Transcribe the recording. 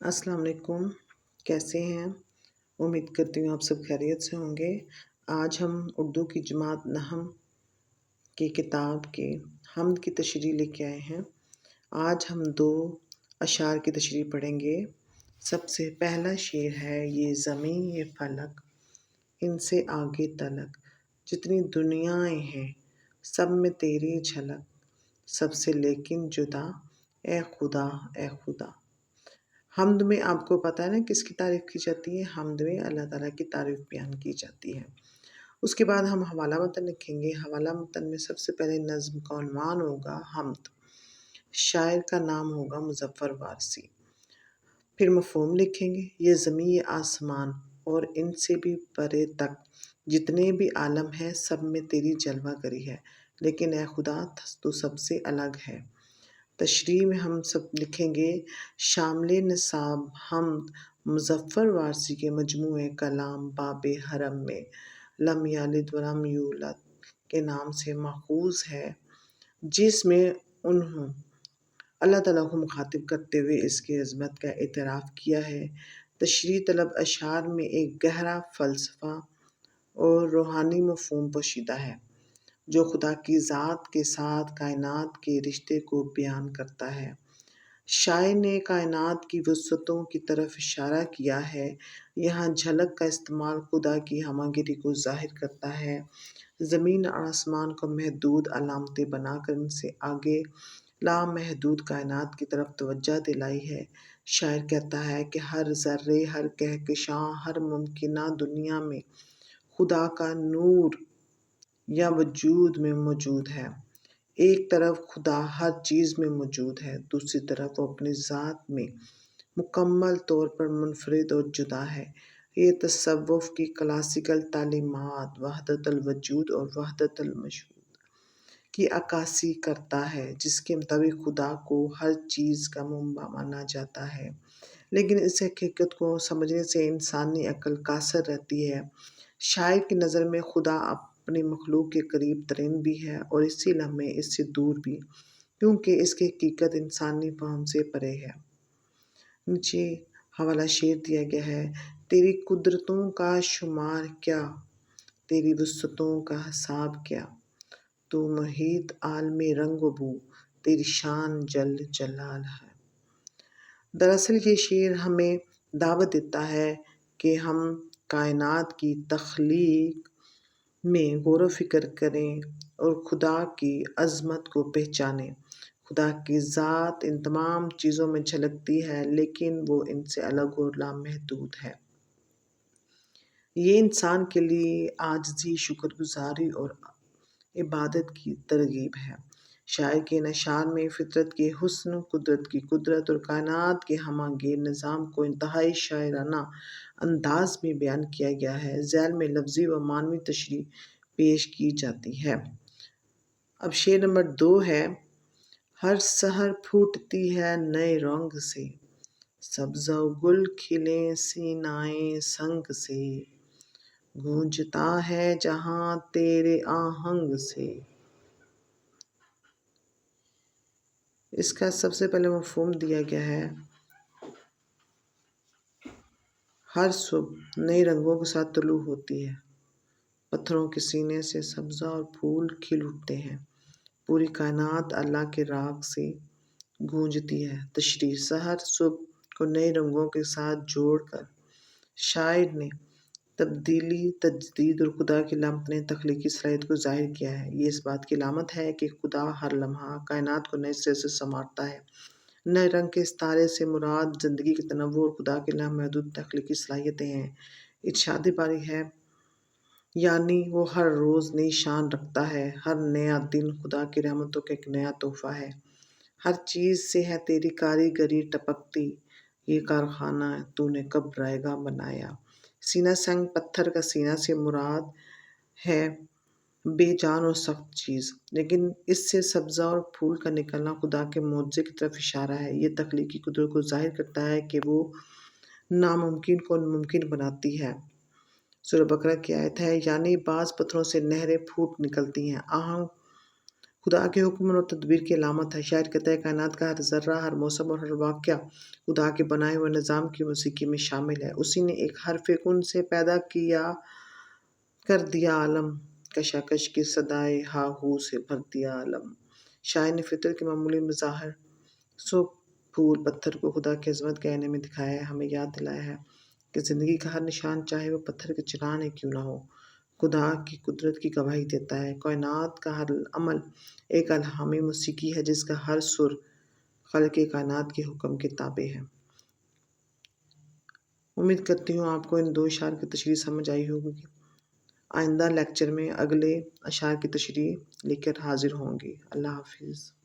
السلام علیکم، کیسے ہیں؟ امید کرتی ہوں آپ سب خیریت سے ہوں گے۔ آج ہم اردو کی جماعت نحم کی کتاب کے حمد کی تشریح لے کے آئے ہیں۔ آج ہم 2 اشعار کی تشریح پڑھیں گے۔ سب سے پہلا شعر ہے: یہ زمین یہ فلک، ان سے آگے تلک، جتنی دنیائیں ہیں سب میں تیری جھلک، سب سے لیکن جدا، اے خدا اے خدا۔ حمد میں آپ کو پتہ ہے نا کس کی تعریف کی جاتی ہے؟ حمد میں اللہ تعالیٰ کی تعریف بیان کی جاتی ہے۔ اس کے بعد ہم حوالہ متن لکھیں گے۔ حوالہ متن میں سب سے پہلے نظم کا عنوان ہوگا حمد، شاعر کا نام ہوگا مظفر وارثی۔ پھر مفہوم لکھیں گے: یہ زمین یہ آسمان اور ان سے بھی پرے تک، جتنے بھی عالم ہیں سب میں تیری جلوہ گری ہے، لیکن اے خدا تو سب سے الگ ہے۔ تشریح میں ہم سب لکھیں گے: شامل نصاب حمد مظفر وارثی کے مجموعہ کلام باب حرم میں لم یلد ولم یولد کے نام سے ماخوذ ہے، جس میں انہوں اللہ تعالیٰ کو مخاطب کرتے ہوئے اس کی عظمت کا اعتراف کیا ہے۔ تشریح طلب اشعار میں ایک گہرا فلسفہ اور روحانی مفہوم پوشیدہ ہے، جو خدا کی ذات کے ساتھ کائنات کے رشتے کو بیان کرتا ہے۔ شاعر نے کائنات کی وسعتوں کی طرف اشارہ کیا ہے۔ یہاں جھلک کا استعمال خدا کی ہمہ گیری کو ظاہر کرتا ہے۔ زمین اور آسمان کو محدود علامتیں بنا کر ان سے آگے لامحدود کائنات کی طرف توجہ دلائی ہے۔ شاعر کہتا ہے کہ ہر ذرے، ہر کہکشاں، ہر ممکنہ دنیا میں خدا کا نور یا وجود میں موجود ہے۔ ایک طرف خدا ہر چیز میں موجود ہے، دوسری طرف وہ اپنی ذات میں مکمل طور پر منفرد اور جدا ہے۔ یہ تصوف کی کلاسیکل تعلیمات وحدت الوجود اور وحدت المشہود کی عکاسی کرتا ہے، جس کے مطابق خدا کو ہر چیز کا منبع مانا جاتا ہے، لیکن اس حقیقت کو سمجھنے سے انسانی عقل قاصر رہتی ہے۔ شاعر کی نظر میں خدا اپنی مخلوق کے قریب ترین بھی ہے اور اسی لمحے اس سے دور بھی، کیونکہ اس کی حقیقت انسانی فہم سے پرے ہے۔ نیچے حوالہ شعر دیا گیا ہے: تیری قدرتوں کا شمار کیا، تیری وسعتوں کا حساب کیا، تو محیط عالم رنگ و بو، تیری شان جل جلال ہے۔ دراصل یہ شعر ہمیں دعوت دیتا ہے کہ ہم کائنات کی تخلیق میں غور و فکر کریں اور خدا کی عظمت کو پہچانیں۔ خدا کی ذات ان تمام چیزوں میں جھلکتی ہے، لیکن وہ ان سے الگ اور لامحدود ہے۔ یہ انسان کے لیے عاجزی، شکر گزاری اور عبادت کی ترغیب ہے۔ شاعر کے ان اشعار میں فطرت کے حسن، قدرت کی قدرت اور کائنات کے ہمہ گیر نظام کو انتہائی شاعرانہ انداز میں بیان کیا گیا ہے۔ ذیل میں لفظی و معنوی تشریح پیش کی جاتی ہے۔ اب شعر نمبر 2 ہے: ہر سحر پھوٹتی ہے نئے رنگ سے، سبزہ و گل کھلے سینائے سنگ سے، گونجتا ہے جہاں تیرے آہنگ سے۔ اس کا سب سے پہلے مفہوم دیا گیا ہے: ہر صبح نئے رنگوں کے ساتھ طلوع ہوتی ہے، پتھروں کے سینے سے سبزہ اور پھول کھل اٹھتے ہیں، پوری کائنات اللہ کے راگ سے گونجتی ہے۔ تشریح: سحر صبح کو نئے رنگوں کے ساتھ جوڑ کر شاعر نے تبدیلی، تجدید اور خدا کی لامتناہی تخلیقی صلاحیت کو ظاہر کیا ہے۔ یہ اس بات کی علامت ہے کہ خدا ہر لمحہ کائنات کو نئے سرے سے سنوارتا ہے۔ نئے رنگ کے استعارے سے مراد زندگی کے تنوع اور خدا کی لامحدود تخلیقی صلاحیتیں ہیں۔ ارشاد باری ہے: یعنی وہ ہر روز نئی شان رکھتا ہے، ہر نیا دن خدا کی رحمتوں کا ایک نیا تحفہ ہے۔ ہر چیز سے ہے تیری کاریگری ٹپکتی، یہ کارخانہ تو نے کب رائے گاں بنایا۔ سینہ سنگ: پتھر کا سینہ سے مراد ہے بے جان اور سخت چیز، لیکن اس سے سبزہ اور پھول کا نکلنا خدا کے معجزے کی طرف اشارہ ہے۔ یہ تخلیقی قدرت کو ظاہر کرتا ہے کہ وہ ناممکن کو ممکن بناتی ہے۔ سورہ بقرہ کی آیت ہے: یعنی بعض پتھروں سے نہریں پھوٹ نکلتی ہیں، آہنگ خدا کے حکم اور تدبیر کی علامت ہے۔ شاعر کہتا ہے کائنات کا ہر ذرہ، ہر موسم اور ہر واقعہ خدا کے بنائے ہوئے نظام کی موسیقی میں شامل ہے۔ اسی نے ایک حرف کن سے پیدا کر دیا عالم، کشاکش کی صدائے ہا ہو سے بھر دیا عالم۔ شاعر نے فطرت کے معمولی مظاہر، صبح پھول پتھر کو خدا کی عظمت کے آئینے میں دکھایا ہے، ہمیں یاد دلایا ہے کہ زندگی کا ہر نشان چاہے وہ پتھر کے چنان ہی کیوں نہ ہو، خدا کی قدرت کی گواہی دیتا ہے۔ کائنات کا ہر عمل ایک الہامی موسیقی ہے جس کا ہر سر خالق کائنات کے حکم کے تابع ہے۔ امید کرتی ہوں آپ کو ان دو اشعار کی تشریح سمجھ آئی ہوگی۔ آئندہ لیکچر میں اگلے اشعار کی تشریح لے کر حاضر ہوں گی۔ اللہ حافظ۔